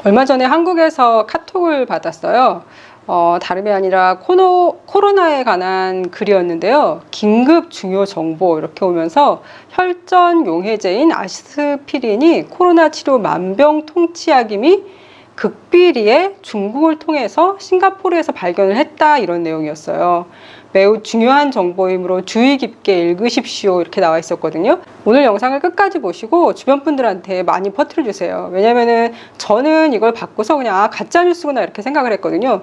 얼마 전에 한국에서 카톡을 받았어요. 다름이 아니라 코로나에 관한 글이었는데요. 긴급 중요 정보 이렇게 오면서 혈전 용해제인 아스피린이 코로나 치료 만병통치약이 및 극비리에 중국을 통해서 싱가포르에서 발견을 했다, 이런 내용이었어요. 매우 중요한 정보이므로 주의 깊게 읽으십시오, 이렇게 나와 있었거든요. 오늘 영상을 끝까지 보시고 주변 분들한테 많이 퍼뜨려 주세요. 왜냐면은 저는 이걸 받고서 그냥 가짜뉴스구나 이렇게 생각을 했거든요.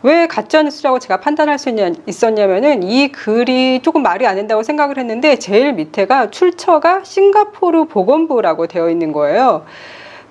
왜 가짜뉴스라고 제가 판단할 수 있었냐면은 이 글이 조금 말이 안 된다고 생각을 했는데 제일 밑에가 출처가 싱가포르 보건부라고 되어 있는 거예요.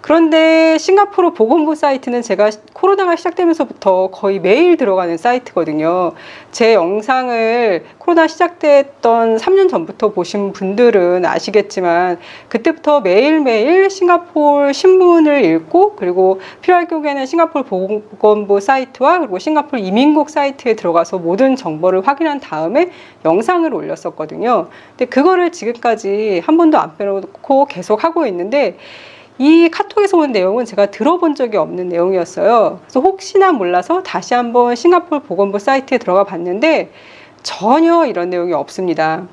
그런데 싱가포르 보건부 사이트는 제가 코로나가 시작되면서부터 거의 매일 들어가는 사이트거든요. 제 영상을 코로나 시작됐던 3년 전부터 보신 분들은 아시겠지만 그때부터 매일매일 싱가포르 신문을 읽고, 그리고 필요할 경우에는 싱가포르 보건부 사이트와 그리고 싱가포르 이민국 사이트에 들어가서 모든 정보를 확인한 다음에 영상을 올렸었거든요. 근데 그거를 지금까지 한 번도 안 빼놓고 계속 하고 있는데, 이 카톡에서 온 내용은 제가 들어본 적이 없는 내용이었어요. 그래서 혹시나 몰라서 다시 한번 싱가포르 보건부 사이트에 들어가 봤는데 전혀 이런 내용이 없습니다.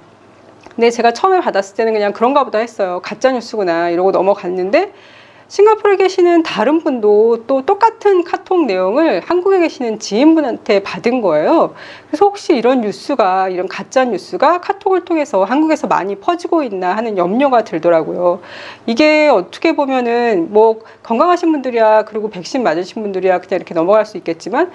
근데 제가 처음에 받았을 때는 그냥 그런가 보다 했어요. 가짜뉴스구나 이러고 넘어갔는데, 싱가포르에 계시는 다른 분도 또 똑같은 카톡 내용을 한국에 계시는 지인분한테 받은 거예요. 그래서 혹시 이런 뉴스가, 이런 가짜 뉴스가 카톡을 통해서 한국에서 많이 퍼지고 있나 하는 염려가 들더라고요. 이게 어떻게 보면은 뭐 건강하신 분들이야, 그리고 백신 맞으신 분들이야 그냥 이렇게 넘어갈 수 있겠지만,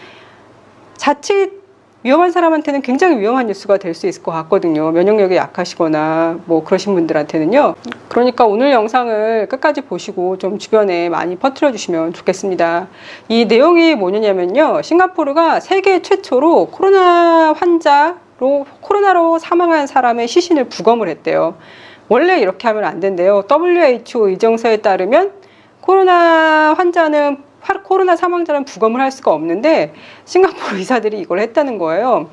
자칫 위험한 사람한테는 굉장히 위험한 뉴스가 될 수 있을 것 같거든요. 면역력이 약하시거나 뭐 그러신 분들한테는요. 그러니까 오늘 영상을 끝까지 보시고 좀 주변에 많이 퍼뜨려 주시면 좋겠습니다. 이 내용이 뭐냐면요, 싱가포르가 세계 최초로 코로나로 사망한 사람의 시신을 부검을 했대요. 원래 이렇게 하면 안 된대요. WHO 의정서에 따르면 코로나 사망자는 부검을 할 수가 없는데 싱가포르 의사들이 이걸 했다는 거예요.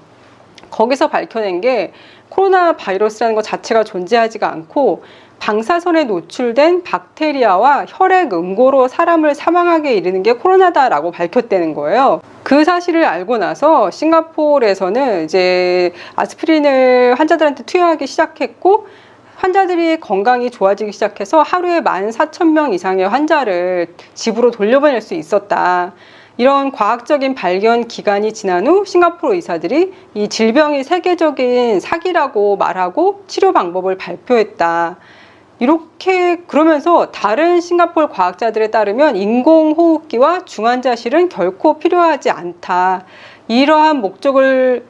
거기서 밝혀낸 게 코로나 바이러스라는 것 자체가 존재하지가 않고 방사선에 노출된 박테리아와 혈액 응고로 사람을 사망하게 이르는 게 코로나다라고 밝혔다는 거예요. 그 사실을 알고 나서 싱가포르에서는 이제 아스피린을 환자들한테 투여하기 시작했고, 환자들이 건강이 좋아지기 시작해서 하루에 14,000명 이상의 환자를 집으로 돌려보낼 수 있었다. 이런 과학적인 발견 기간이 지난 후 싱가포르 의사들이 이 질병이 세계적인 사기라고 말하고 치료 방법을 발표했다. 이렇게 그러면서 다른 싱가포르 과학자들에 따르면 인공호흡기와 중환자실은 결코 필요하지 않다. 이 목적을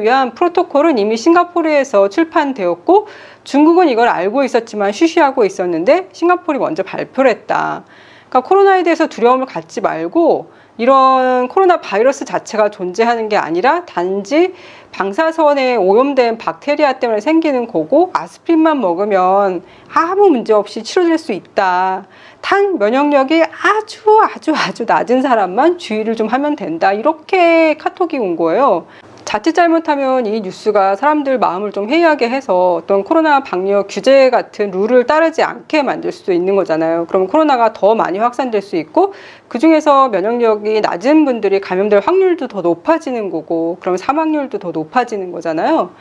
위한 프로토콜은 이미 싱가포르에서 출판되었고, 중국은 이걸 알고 있었지만 쉬쉬하고 있었는데 싱가포르이 먼저 발표를 했다. 그러니까 코로나에 대해서 두려움을 갖지 말고, 이런 코로나 바이러스 자체가 존재하는 게 아니라 단지 방사선에 오염된 박테리아 때문에 생기는 거고, 아스피린만 먹으면 아무 문제 없이 치료될 수 있다. 단 면역력이 아주 낮은 사람만 주의를 좀 하면 된다. 이렇게 카톡이 온 거예요. 자칫 잘못하면 이 뉴스가 사람들 마음을 좀 해이하게 해서 어떤 코로나 방역 규제 같은 룰을 따르지 않게 만들 수도 있는 거잖아요. 그럼 코로나가 더 많이 확산될 수 있고, 그 중에서 면역력이 낮은 분들이 감염될 확률도 더 높아지는 거고, 그럼 사망률도 더 높아지는 거잖아요.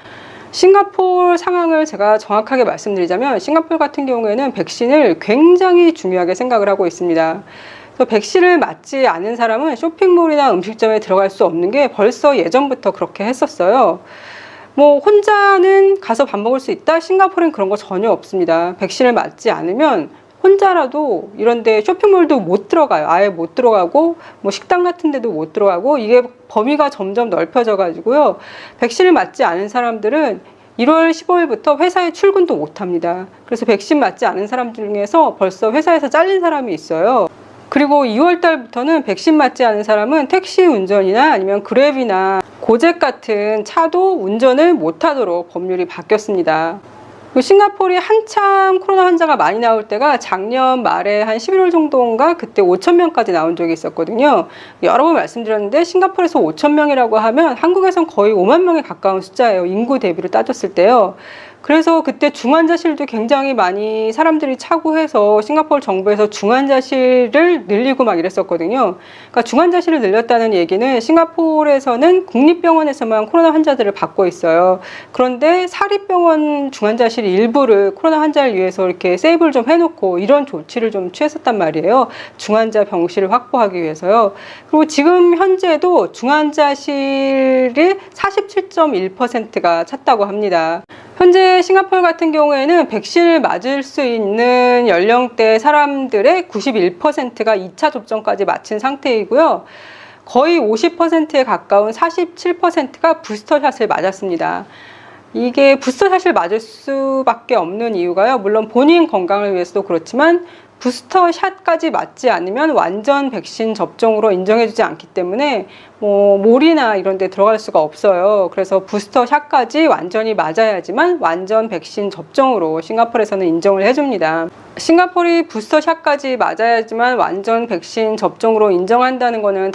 싱가포르 상황을 제가 정확하게 말씀드리자면, 싱가포르 같은 경우에는 백신을 굉장히 중요하게 생각을 하고 있습니다. 백신을 맞지 않은 사람은 쇼핑몰이나 음식점에 들어갈 수 없는 게 벌써 예전부터 그렇게 했었어요. 뭐 혼자는 가서 밥 먹을 수 있다? 싱가포르는 그런 거 전혀 없습니다. 백신을 맞지 않으면 혼자라도 이런데 쇼핑몰도 못 들어가요. 아예 못 들어가고, 뭐 식당 같은 데도 못 들어가고, 이게 범위가 점점 넓혀져 가지고요. 백신을 맞지 않은 사람들은 1월 15일부터 회사에 출근도 못 합니다. 그래서 백신 맞지 않은 사람 중에서 벌써 회사에서 잘린 사람이 있어요. 그리고 2월 달부터는 백신 맞지 않은 사람은 택시 운전이나 아니면 그랩이나 고잭 같은 차도 운전을 못하도록 법률이 바뀌었습니다. 싱가포르에 한참 코로나 환자가 많이 나올 때가 작년 말에 한 11월 정도인가, 그때 5,000명까지 나온 적이 있었거든요. 여러 번 말씀드렸는데 싱가포르에서 5,000명이라고 하면 한국에선 거의 5만 명에 가까운 숫자예요. 인구 대비로 따졌을 때요. 그래서 그때 중환자실도 굉장히 많이 사람들이 차고 해서 싱가포르 정부에서 중환자실을 늘리고 막 이랬었거든요. 그러니까 중환자실을 늘렸다는 얘기는 싱가포르에서는 국립병원에서만 코로나 환자들을 받고 있어요. 그런데 사립병원 중환자실 일부를 코로나 환자를 위해서 이렇게 세이브를 좀 해놓고 이런 조치를 좀 취했었단 말이에요. 중환자 병실을 확보하기 위해서요. 그리고 지금 현재도 중환자실이 47.1%가 찼다고 합니다. 현재 싱가포르 같은 경우에는 백신을 맞을 수 있는 연령대 사람들의 91%가 2차 접종까지 마친 상태이고요. 거의 50%에 가까운 47%가 부스터샷을 맞았습니다. 이게 부스터샷을 맞을 수밖에 없는 이유가요. 물론 본인 건강을 위해서도 그렇지만 부스터샷까지 맞지 않으면 완전 백신 접종으로 인정해주지 않기 때문에 몰이나 이런 데 들어갈 수가 없어요. 그래서 부스터샷까지 완전히 맞아야지만 완전 백신 접종으로 싱가포르에서는 인정을 해줍니다. 싱가포르이 부스터샷까지 맞아야지만 완전 백신 접종으로 인정한다는 거는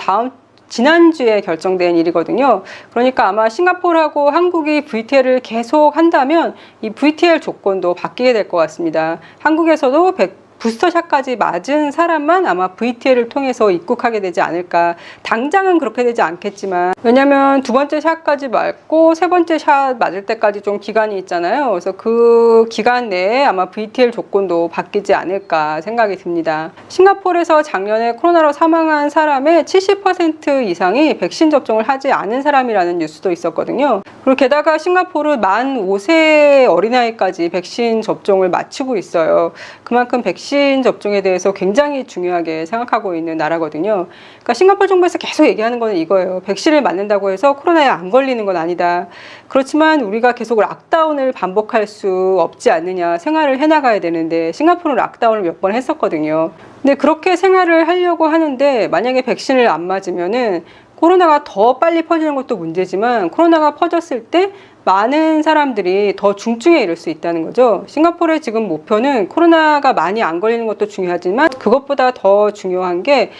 지난주에 결정된 일이거든요. 그러니까 아마 싱가포르하고 한국이 VTL을 계속 한다면 이 VTL 조건도 바뀌게 될 것 같습니다. 한국에서도 부스터샷까지 맞은 사람만 아마 VTL을 통해서 입국하게 되지 않을까. 당장은 그렇게 되지 않겠지만, 왜냐면 두 번째 샷까지 맞고 세 번째 샷 맞을 때까지 좀 기간이 있잖아요. 그래서 그 기간 내에 아마 VTL 조건도 바뀌지 않을까 생각이 듭니다. 싱가포르에서 작년에 코로나로 사망한 사람의 70% 이상이 백신 접종을 하지 않은 사람이라는 뉴스도 있었거든요. 그리고 게다가 싱가포르 만 5세 어린아이까지 백신 접종을 마치고 있어요. 그만큼 백신 접종에 대해서 굉장히 중요하게 생각하고 있는 나라거든요. 그러니까 싱가포르 정부에서 계속 얘기하는 거는 이거예요. 백신을 맞는다고 해서 코로나에 안 걸리는 건 아니다. 그렇지만 우리가 계속 락다운을 반복할 수 없지 않느냐. 생활을 해나가야 되는데 싱가포르는 락다운을 몇 번 했었거든요. 근데 그렇게 생활을 하려고 하는데 만약에 백신을 안 맞으면은 코로나가 더 빨리 퍼지는 것도 문제지만 코로나가 퍼졌을 때 많은 사람들이 더 중증에 이를 수 있다는 거죠. 싱가포르의 지금 목표는 코로나가 많이 안 걸리는 것도 중요하지만 그것보다 더 중요한 게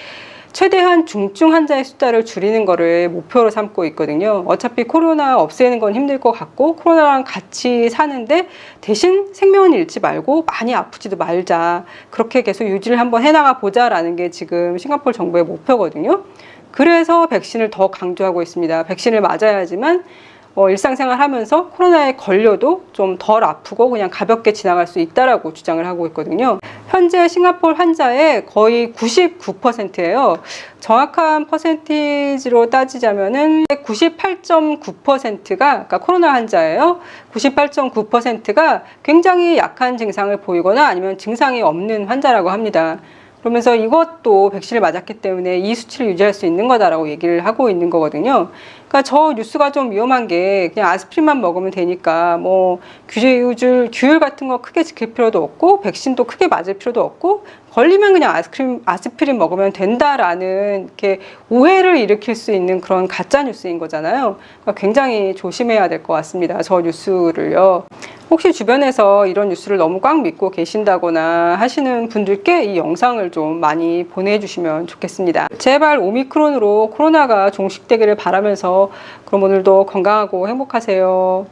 최대한 중증 환자의 숫자를 줄이는 거를 목표로 삼고 있거든요. 어차피 코로나 없애는 건 힘들 것 같고 코로나랑 같이 사는데 대신 생명은 잃지 말고 많이 아프지도 말자. 그렇게 계속 유지를 한번 해나가 보자라는 게 지금 싱가포르 정부의 목표거든요. 그래서 백신을 더 강조하고 있습니다. 백신을 맞아야지만 일상생활 하면서 코로나에 걸려도 좀 덜 아프고 그냥 가볍게 지나갈 수 있다라고 주장을 하고 있거든요. 현재 싱가포르 환자의 거의 99%예요. 정확한 퍼센티지로 따지자면은 98.9%가 그러니까 코로나 환자예요. 98.9%가 굉장히 약한 증상을 보이거나 아니면 증상이 없는 환자라고 합니다. 그러면서 이것도 백신을 맞았기 때문에 이 수치를 유지할 수 있는 거다라고 얘기를 하고 있는 거거든요. 그러니까 저 뉴스가 좀 위험한 게 그냥 아스피린만 먹으면 되니까 규율 같은 거 크게 지킬 필요도 없고 백신도 크게 맞을 필요도 없고 걸리면 그냥 아스피린 먹으면 된다라는 이렇게 오해를 일으킬 수 있는 그런 가짜 뉴스인 거잖아요. 그러니까 굉장히 조심해야 될 것 같습니다. 저 뉴스를요. 혹시 주변에서 이런 뉴스를 너무 꽉 믿고 계신다거나 하시는 분들께 이 영상을 좀 많이 보내주시면 좋겠습니다. 제발 오미크론으로 코로나가 종식되기를 바라면서 그럼 오늘도 건강하고 행복하세요.